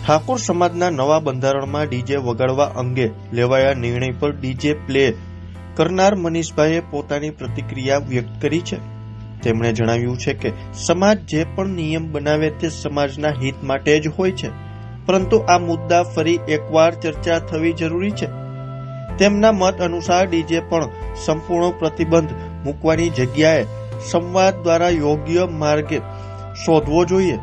ઠાકોર સમાજના નવા બંધારણમાં ડીજે વગાડવા અંગે લેવાયા નિર્ણય પર ડીજે પ્લે કરનાર મનીષભાઈએ પોતાની પ્રતિક્રિયા વ્યક્ત કરી છે. તેમણે જણાવ્યું છે કે સમાજ જે પણ નિયમ બનાવે તે સમાજના હિત માટે જ હોય છે, પરંતુ આ મુદ્દા ફરી એકવાર ચર્ચા થવી જરૂરી છે. તેમના મત અનુસાર ડીજે પણ સંપૂર્ણ પ્રતિબંધ મૂકવાની જગ્યાએ સંવાદ દ્વારા યોગ્ય માર્ગે શોધવો જોઈએ.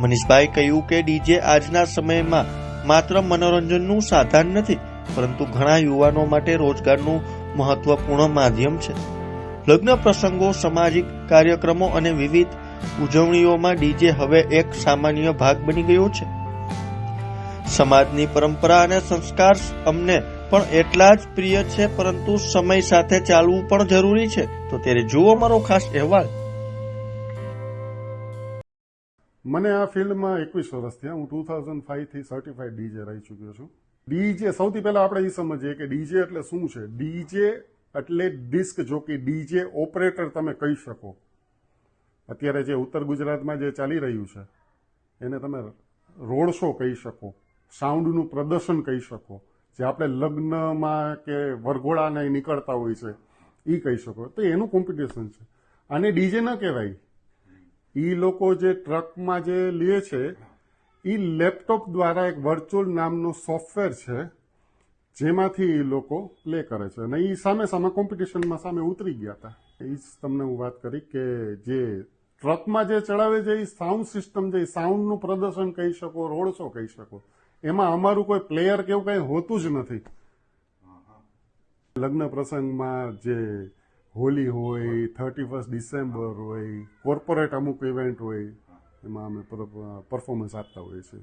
મનીષભાઈ કહ્યું કે ડીજે આજના સમયમાં માત્ર મનોરંજનનું સાધન નથી, પરંતુ ઘણા યુવાનો માટે રોજગારનું મહત્વપૂર્ણ માધ્યમ છે. લગ્ન પ્રસંગો, સામાજિક કાર્યક્રમો અને વિવિધ ઉજવણીઓમાં ડીજે હવે એક સામાન્ય ભાગ બની ગયો છે. સમાજની પરંપરા અને સંસ્કાર અમને પણ એટલા જ પ્રિય છે, પરંતુ સમય સાથે ચાલવું પણ જરૂરી છે. તો ત્યારે જુઓ મારો ખાસ અહેવાલ. મને આ ફિલ્ડમાં 21 વર્ષ થયા. હું 2005 થી સર્ટિફાઈડ ડીજે રહી ચૂક્યો છું. ડીજે સૌથી પહેલા આપણે એ સમજીએ કે ડીજે એટલે શું છે. ડીજે એટલે ડિસ્ક જોકી, ડીજે ઓપરેટર તમે કહી શકો. અત્યારે જે ઉત્તર ગુજરાતમાં જે ચાલી રહ્યું છે એને તમે રોડ શો કહી શકો, સાઉન્ડનું પ્રદર્શન કહી શકો, જે આપણે લગ્નમાં કે વરઘોડાને નીકળતા હોય છે એ કહી શકો. તો એનું કોમ્પિટિશન છે. આને ડીજે ન કહેવાય. એ લોકો જે ટ્રકમાં જે લે છે એ લેપટોપ દ્વારા એક વર્ચ્યુઅલ નામનું સોફ્ટવેર છે જેમાંથી એ લોકો પ્લે કરે છે, અને એ સામે કોમ્પિટિશનમાં સામે ઉતરી ગયા હતા. એ જ તમને હું વાત કરી કે જે ટ્રકમાં જે ચડાવે છે એ સાઉન્ડ સિસ્ટમ છે, એ સાઉન્ડનું પ્રદર્શન કહી શકો, રોડ શો કહી શકો. એમાં અમારું કોઈ પ્લેયર કે એવું કંઈ હોતું જ નથી. લગ્ન પ્રસંગમાં જે હોલી હોય, 31 ડિસેમ્બર હોય, કોર્પોરેટ અમુક ઇવેન્ટ હોય, એમાં અમે પરફોર્મન્સ આપતા હોઈએ છીએ.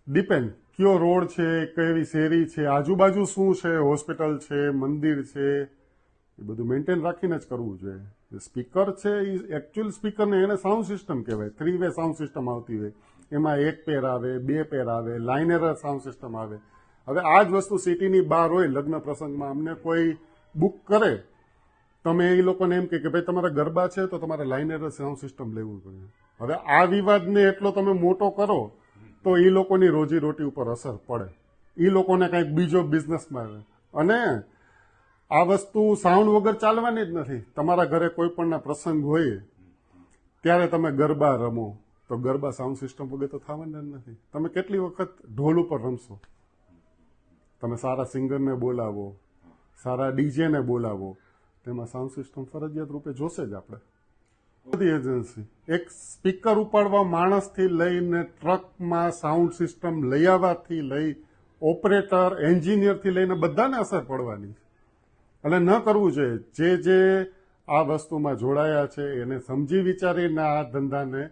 ડિપેન્ડ કયો રોડ છે, કેવી શેરી છે, આજુબાજુ શું છે, હોસ્પિટલ છે, મંદિર છે, એ બધું મેન્ટેન રાખીને જ કરવું જોઈએ. સ્પીકર છે એ એકચ્યુઅલ સ્પીકરને એને સાઉન્ડ સિસ્ટમ કહેવાય. 3-વે સાઉન્ડ સિસ્ટમ આવતી હોય, એમાં 1 પેર આવે, 2 પેર આવે, લાઇનર સાઉન્ડ સિસ્ટમ આવે. હવે આ જ વસ્તુ સિટીની બહાર હોય, લગ્ન પ્રસંગમાં અમને કોઈ બુક કરે, તમે એ લોકોને એમ કે ભાઈ તમારા ગરબા છે તો તમારે લાઇનર સાઉન્ડ સિસ્ટમ લેવું જોઈએ. હવે આ વિવાદને એટલો તમે મોટો કરો તો એ લોકોની રોજીરોટી ઉપર અસર પડે. એ લોકોને કંઈક બીજો બિઝનેસમાં, અને આ વસ્તુ સાઉન્ડ વગર ચાલવાની જ નથી. તમારા ઘરે કોઈ પણના પ્રસંગ હોય ત્યારે તમે ગરબા રમો તો ગરબા સાઉન્ડ સિસ્ટમ વગર તો થવાના જ નથી. તમે કેટલી વખત ઢોલ ઉપર રમશો, તમે સારા સિંગરને બોલાવો, સારા ડીજેને બોલાવો, તેમાં સાઉન્ડ સિસ્ટમ ફરજિયાત રૂપે જોશે જ. આપણે બધી એજન્સી એક સ્પીકર ઉપાડવા માણસથી લઈને ટ્રકમાં સાઉન્ડ સિસ્ટમ લઈ આવવાથી લઈ ઓપરેટર, એન્જિનિયરથી લઈને બધાને અસર પડવાની છે. એટલે ન કરવું જોઈએ. જે આ વસ્તુમાં જોડાયા છે એને સમજી વિચારીને આ ધંધાને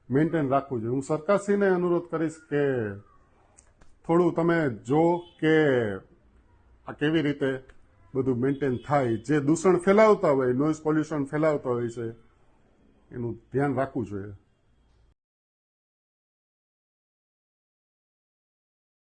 મેન્ટેન રાખવું જોઈએ. હું સરકારશ્રીને અનુરોધ કરીશ કે થોડું તમે જો કે આ કેવી રીતે બધું મેન્ટેન થાય. જે દૂષણ ફેલાવતા હોય, નોઇઝ પોલ્યુશન ફેલાવતા હોય છે, એનું ધ્યાન રાખવું જોઈએ.